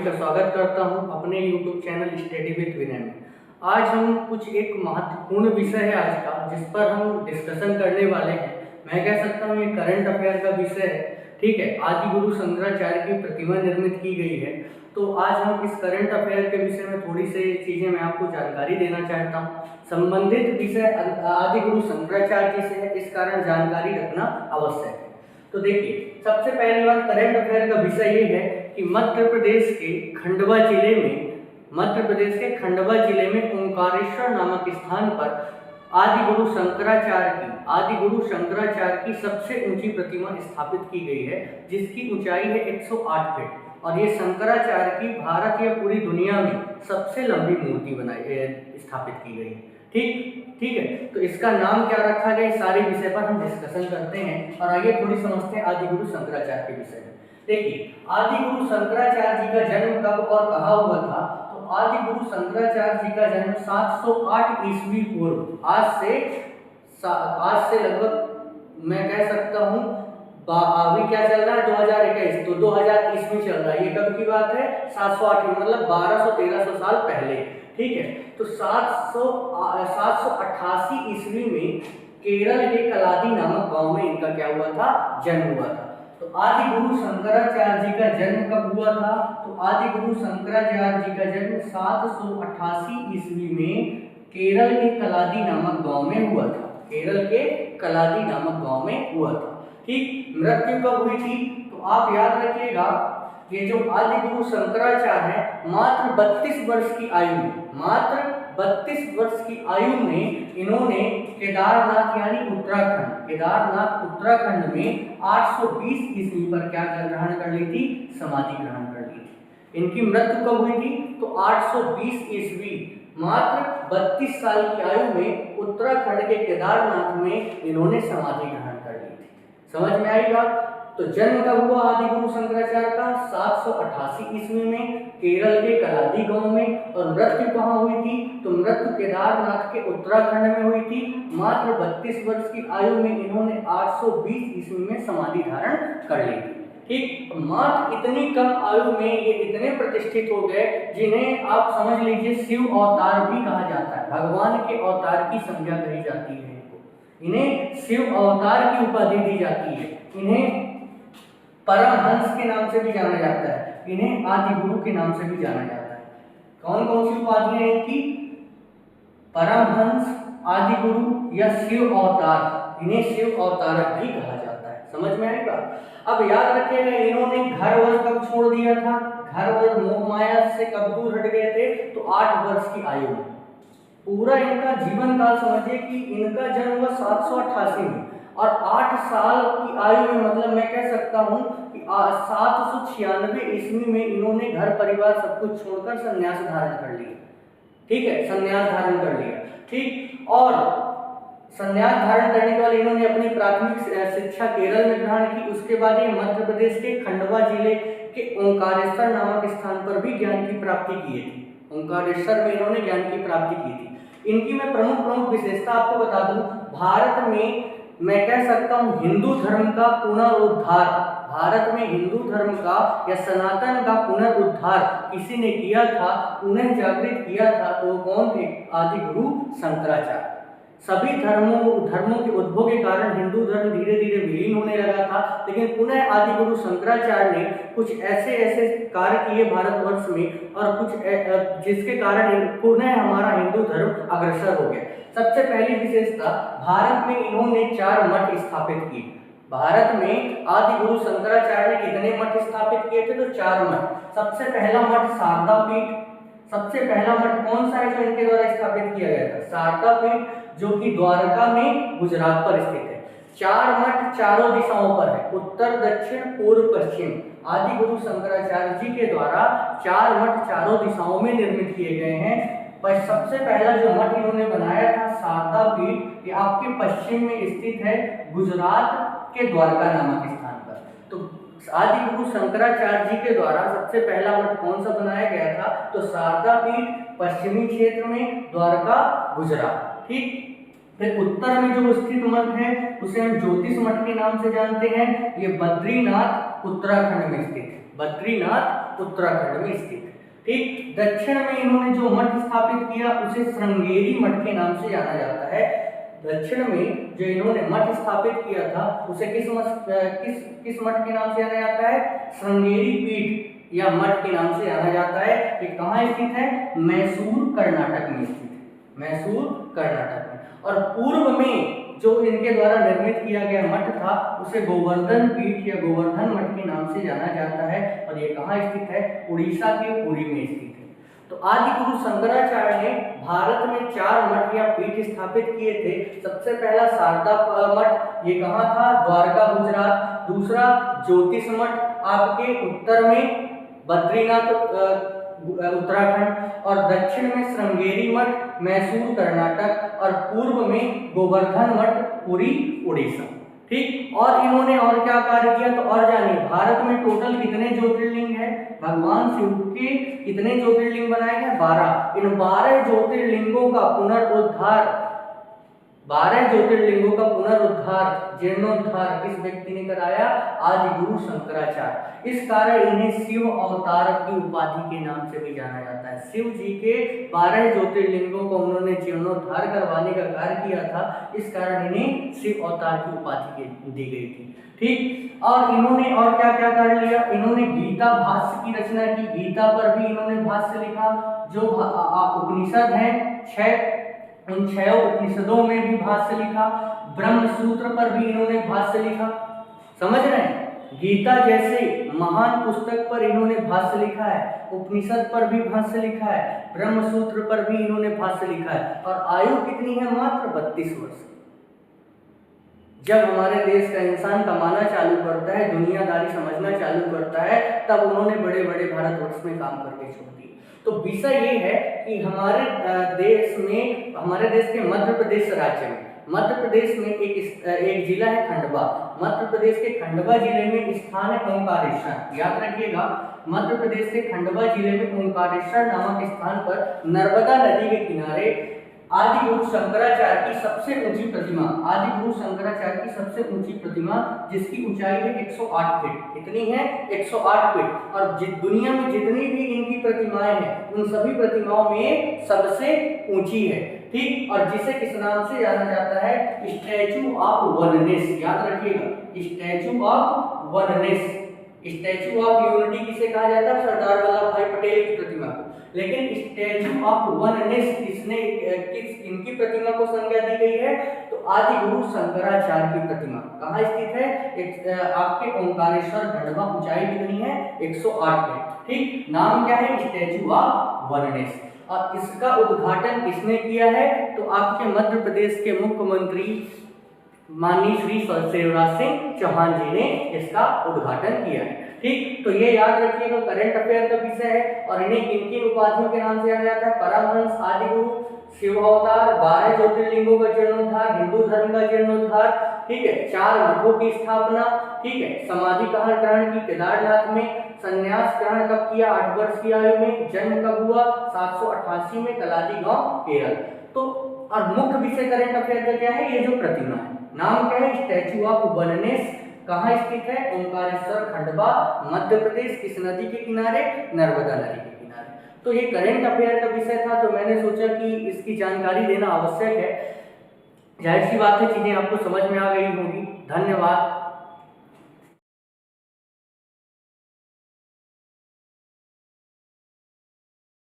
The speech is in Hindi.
का स्वागत करता हूं अपने YouTube चैनल स्टडी विद विनय में। आज हम कुछ एक महत्वपूर्ण विषय है आज का, जिस पर हम डिस्कशन करने वाले हैं। मैं कह सकता हूं ये करंट अफेयर का विषय है। ठीक है, आदि गुरु शंकराचार्य की प्रतिमा निर्मित की गई है। तो आज हम इस करंट अफेयर के विषय में थोड़ी सी चीजें मैं आपको जानकारी देना चाहता हूँ। संबंधित विषय आदि गुरु शंकराचार्य जी से है, इस कारण जानकारी रखना आवश्यक है। तो देखिए, सबसे पहली बात करंट अफेयर का विषय ये है कि मध्य प्रदेश के खंडवा जिले में ओंकारेश्वर नामक स्थान पर आदि गुरु शंकराचार्य की सबसे ऊंची प्रतिमा स्थापित की गई है, जिसकी ऊंचाई है 108 फीट। और ये शंकराचार्य की भारत या पूरी दुनिया में सबसे लंबी मूर्ति स्थापित की गई है। ठीक है, तो इसका नाम क्या रखा गया, इस सारे विषय पर हम डिस्कशन करते हैं। और आइए थोड़ी समझते हैं आदि गुरु शंकराचार्य के विषय में। देखिए, आदि गुरु शंकराचार्य जी का जन्म कब और कहाँ हुआ था? तो आदि गुरु शंकराचार्य जी का जन्म 708 ईस्वी पूर्व, आज से लगभग मैं कह सकता हूँ अभी क्या चल रहा है 2021, तो 2000 ईस्वी चल रहा है। ये कब की बात है? 708 मतलब 1200-1300 साल पहले। ठीक है, तो 788 ईस्वी में केरल के कलादी नामक गांव में इनका क्या हुआ था? जन्म हुआ था। तो आदि गुरु शंकराचार्य जी का जन्म कब हुआ था? तो आदि गुरु शंकराचार्य जी का जन्म 788 ईस्वी में केरल के कलादी नामक गांव में हुआ था। ठीक, मृत्यु कब हुई थी? तो आप याद रखिएगा, ये जो आदि गुरु शंकराचार्य है मात्र 32 वर्ष की आयु में इन्होंने केदारनाथ यानी उत्तराखंड में 820 ईस्वी पर क्या ग्रहण कर ली थी? समाधि ग्रहण कर ली थी। इनकी मृत्यु कब हुई थी? तो 820 ईस्वी, मात्र 32 साल की आयु में उत्तराखंड के केदारनाथ में इन्होंने समाधि ग्रहण कर ली थी। समझ में आई बात? तो जन्म कब हुआ आदि गुरु शंकराचार्य का? 788 ईस्वी में केरल के कलादी गांव में। और मृत्यु कहाँ हुई थी? तो मृत्यु केदारनाथ के उत्तराखंड में हुई थी। मात्र 32 वर्ष की आयु में इन्होंने 820 ईस्वी में समाधि धारण कर ली थी। ठीक, मात्र इतनी कम आयु में ये इतने प्रतिष्ठित हो गए, जिन्हें आप समझ लीजिए शिव अवतार भी कहा जाता है। भगवान के अवतार की संज्ञा कही जाती है इन्हें शिव अवतार की उपाधि दी जाती है। इन्हें परमहंस के नाम से भी जाना जाता है, इन्हें आदि गुरु के नाम से भी जाना जाता है। कौन कौन सी उपाधियां हैं इनकी? परमहंस, आदि गुरु या शिव अवतार। इन्हें शिव अवतारक भी कहा जाता है। समझ में आई बात? अब याद रखिएगा, इन्होंने घर वर कब छोड़ दिया था? घर वर मोह माया से कब दूर हट गए थे? तो 8 वर्ष की आयु में। पूरा इनका जीवन काल समझिए कि इनका जन्म हुआ 788 में और 8 साल की आयु में, मतलब मैं कह सकता हूं कि 796 ईस्वी में इन्होंने घर परिवार सब कुछ छोड़कर संन्यास धारण कर लिया। ठीक है, संन्यास धारण कर लिया। ठीक, और संन्यास धारण करने के बाद इन्होंने अपनी प्राथमिक शिक्षा केरल में ग्रहण की। उसके बाद ये मध्य प्रदेश के खंडवा जिले के ओंकारेश्वर नामक स्थान पर भी ज्ञान की प्राप्ति की थी। ओंकारेश्वर में इन्होंने ज्ञान की प्राप्ति की थी। इनकी मैं प्रमुख विशेषता आपको बता दूं। भारत में मैं कह सकता हूं हिंदू धर्म का पुनरुद्धार, भारत में हिंदू धर्म का या सनातन का पुनरुद्धार किसी ने किया था, उन्हें जागृत किया था, तो कौन थे? आदि गुरु शंकराचार्य। सभी धर्मों के उद्भव के कारण हिंदू धर्म धीरे धीरे विलीन होने लगा था, लेकिन पुनः आदि गुरु शंकराचार्य ने कुछ ऐसे कार्य किए भारतवर्ष में, और कुछ जिसके कारण पुनः हमारा हिंदू धर्म अग्रसर हो गया। सबसे पहली विशेषता, भारत में इन्होंने 4 मठ स्थापित किए। भारत में आदि गुरु शंकराचार्य ने कितने मठ स्थापित किए थे? तो 4 मठ। सबसे पहला मठ शारदा पीठ। सबसे पहला मठ कौन सा है जो इनके द्वारा स्थापित किया गया था? शारदा पीठ, जो कि द्वारका में गुजरात पर स्थित है। 4 मठ चारों दिशाओं पर है, उत्तर, दक्षिण, पूर्व, पश्चिम। आदि गुरु शंकराचार्य जी के द्वारा 4 मठ चारों दिशाओं में निर्मित किए गए हैं। पर सबसे पहला जो मठ इन्होंने बनाया था शारदा पीठ, ये आपके पश्चिम में स्थित है, गुजरात के द्वारका नामक स्थान पर। तो आदि गुरु शंकराचार्य जी के द्वारा सबसे पहला मठ कौन सा बनाया गया था? तो शारदा पीठ, पश्चिमी क्षेत्र में, द्वारका, गुजरात। ठीक, फिर उत्तर में जो स्थित मठ है उसे हम ज्योतिष मठ के नाम से जानते हैं। ये बद्रीनाथ उत्तराखंड में स्थित है। बद्रीनाथ उत्तराखंड में स्थित है। ठीक, दक्षिण में इन्होंने जो मठ स्थापित किया उसे श्रृंगेरी मठ के नाम से जाना जाता है। दक्षिण में जो इन्होंने मठ स्थापित किया था उसे किस मठ के नाम से जाना जाता है? श्रृंगेरी पीठ या मठ के नाम से जाना जाता है। ये कहाँ स्थित है? मैसूर कर्नाटक में स्थित है, मैसूर कर्नाटक में। और पूर्व में जो इनके द्वारा निर्मित किया गया मठ था उसे गोवर्धन पीठ या गोवर्धन मठ के नाम से जाना जाता है। और ये कहाँ स्थित है? उड़ीसा के पुरी में स्थित है। तो आदि गुरु शंकराचार्य ने भारत में 4 मठ या पीठ स्थापित किए थे। सबसे पहला शारदा मठ, ये कहाँ था? द्वारका गुजरात। दूसरा ज्योतिष मठ आपके उत्तर में बद्रीनाथ उत्तराखंड, और दक्षिण में श्रृंगेरी मठ मैसूर कर्नाटक, और पूर्व में गोवर्धन मठ पुरी उड़ीसा। ठीक, और इन्होंने और क्या कार्य किया? तो और जानिए, भारत में टोटल कितने ज्योतिर्लिंग है? भगवान शिव के कितने ज्योतिर्लिंग बनाए गए? 12। इन 12 ज्योतिर्लिंगों का पुनरुद्धार 12 ज्योतिर्लिंगों का पुनरुद्धार जीर्णोद्धार किस व्यक्ति ने कराया? आदि गुरु शंकराचार्य। इस कारण इन्हें शिव अवतार की उपाधि के नाम से भी जाना जाता है। शिव जी के 12 ज्योतिर्लिंगों को उन्होंने जीर्णोद्धार करवाने का कार्य किया था, इस कारण इन्हें शिव अवतार की उपाधि दी गई थी। ठीक, और इन्होंने और क्या क्या कर लिया? इन्होंने गीता भाष्य की रचना की। गीता पर भी इन्होंने भाष्य लिखा। जो उपनिषद हैं 6, उन 6 उपनिषदों में भी भाष्य लिखा। ब्रह्म सूत्र पर भी इन्होंने भाष्य लिखा। समझ रहे हैं? गीता जैसे महान पुस्तक पर इन्होंने भाष्य लिखा है, उपनिषद पर भी भाष्य लिखा है, ब्रह्म सूत्र पर भी इन्होंने भाष्य लिखा है। और आयु कितनी है? मात्र 32 वर्ष। जब हमारे देश का इंसान कमाना चालू करता है, दुनियादारी समझना चालू करता है, तब उन्होंने बड़े बड़े भारतवर्ष में काम करके छोड़ दिए। तो विषय ये है कि हमारे देश के मध्य प्रदेश राज्य में, मध्य प्रदेश में एक जिला है खंडवा। मध्य प्रदेश के खंडवा जिले में स्थान है ओंकारेश्वर। याद रखिएगा, मध्य प्रदेश के खंडवा जिले में ओंकारेश्वर नामक स्थान पर नर्मदा नदी के किनारे आदि गुरु शंकराचार्य की सबसे ऊंची प्रतिमा, आदि गुरु शंकराचार्य की सबसे ऊंची प्रतिमा, जिसकी ऊंचाई है 108 फीट। कितनी है? 108 फीट। और दुनिया में जितनी भी इनकी प्रतिमाएं हैं उन सभी प्रतिमाओं में सबसे ऊंची है। ठीक, और जिसे किस नाम से जाना जाता है? Statue of oneness. याद रखिएगा, statue of oneness. Statue of unity किसे कहा जाता है? सरदार वल्लभ भाई पटेल की प्रतिमा को। लेकिन स्टैचू ऑफ वननेस इनकी प्रतिमा को संज्ञा दी गई है? तो आदि गुरु शंकराचार्य की प्रतिमा कहाँ स्थित है? आपके ओंकारेश्वर खंडवा। ऊंचाई कितनी है? 108 फीट। ठीक, नाम क्या है? Statue of oneness. और इसका उद्घाटन किसने किया है? तो आपके मध्य प्रदेश के मुख्यमंत्री माननीय श्री शिवराज सिंह चौहान जी ने इसका उद्घाटन किया है। ठीक, तो ये याद रखिएगा, करंट अफेयर का विषय है। और इन्हें किन किन उपाधियों के नाम से जाना जाता है? परमहंस, आदि गुरु, शिव अवतार, 12 ज्योतिर्लिंगों का जीर्णोद्धार, हिंदू धर्म का जीर्णोद्धार, ठीक है, 4 मठों की स्थापना, ठीक है, समाधि कहाँ ग्रहण की? केदारनाथ में। संन्यास ग्रहण कब किया? 8 वर्ष की आयु में। जन्म कब हुआ? 788 में, कलादी गांव, केरल। तो और मुख्य विषय करंट अफेयर का क्या है? ये जो प्रतिमा है, नाम क्या है? Statue of oneness. कहाँ स्थित है? ओंकारेश्वर खंडवा, मध्य प्रदेश। किस नदी के किनारे? नर्मदा नदी के किनारे। तो ये करंट अफेयर का विषय था, तो मैंने सोचा कि इसकी जानकारी देना आवश्यक है। जाहिर सी बात है, चीजें आपको समझ में आ गई होंगी। धन्यवाद।